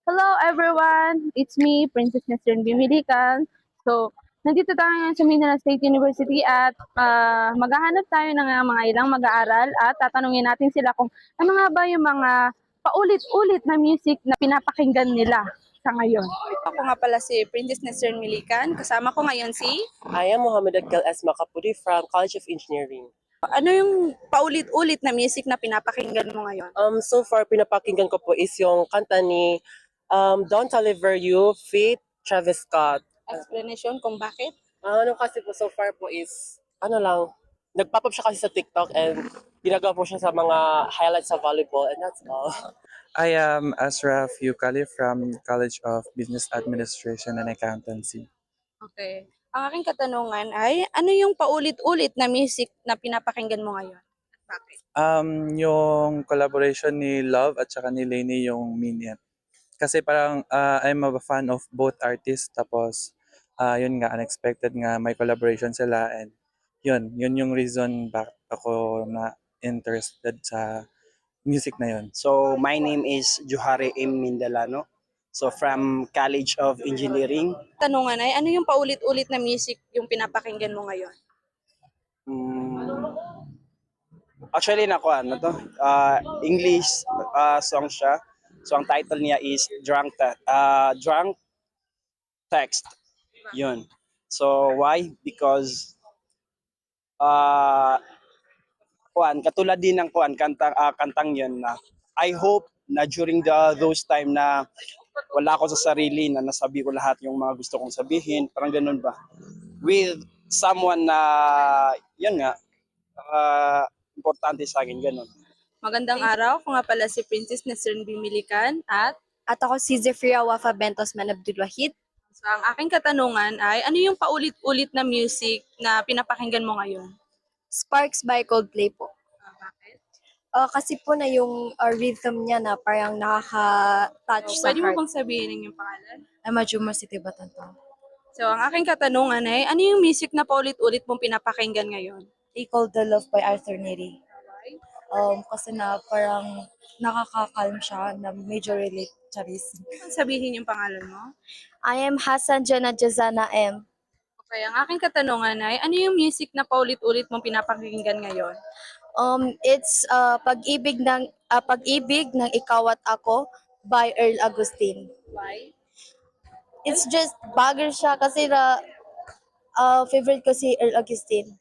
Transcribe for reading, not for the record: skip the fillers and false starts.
Hello everyone! It's me, Princess Nesrin Bimilikan. So, nandito tayo ngayon sa Mindanao State University at maghahanap tayo ng mga ilang mag-aaral at tatanungin natin sila kung ano nga ba yung mga paulit-ulit na music na pinapakinggan nila sa ngayon. Ako nga pala si Princess Nesrin Milikan. Kasama ko ngayon si... I am Mohammed Akil S. Makapudi from College of Engineering. Ano yung paulit-ulit na music na pinapakinggan mo ngayon? So far, pinapakinggan ko po is yung kanta ni Don't Deliver You, feat. Travis Scott. Explanation kung bakit? Ano kasi po so far po is, ano lang, nagpop-up siya kasi sa TikTok and ginagawa po siya sa mga highlights sa volleyball and that's all. I am Ashraf Yukali from College of Business Administration and Accountancy. Okay. Ang aking katanungan ay, ano yung paulit-ulit na music na pinapakinggan mo ngayon? At bakit? Yung collaboration ni Love at saka ni Lainey yung Minion. Kasi parang I'm a fan of both artists tapos yun nga unexpected nga may collaboration sila and yun yung reason bakit ako na interested sa music na yun. So my name is Johari M. Mindalano. So from College of Engineering. Tanungan ay, ano yung paulit-ulit na music yung pinapakinggan mo ngayon? Mm, actually nakuha ano to? English song siya. So ang title niya is Drunk Text. Yun. So why? Because katulad din ng kantang yun na I hope na during those time na wala ako sa sarili na nasabi ko lahat yung mga gusto kong sabihin, parang ganun ba, with someone na yun nga importante sa akin, ganun. Magandang araw, ako nga pala si Princess Nesrin Bimilikan at ako si Zefria Wafa Bentos Manabdulwahid. so, ang aking katanungan ay, ano yung paulit-ulit na music na pinapakinggan mo ngayon? Sparks by Coldplay po. Bakit? Kasi po na yung rhythm niya na parang nakaka-touch sa Pwede mo heart. bang sabihin yung pangalan? Majuma City Batanto. So, ang aking katanungan ay, ano yung music na paulit-ulit mong pinapakinggan ngayon? Equal the Love by Arthur Neri. Kasi na parang nakaka-calm siya na medyo relate charis. Ano sabihin yung pangalan mo? I am Hassan Jana Jazana M. Okay, ang aking katanungan ay, ano yung music na paulit-ulit mong pinapakinggan ngayon? It's Pag-ibig ng Ikaw at Ako by Earl Agustin. Why? It's just bagger siya kasi favorite ko si Earl Agustin.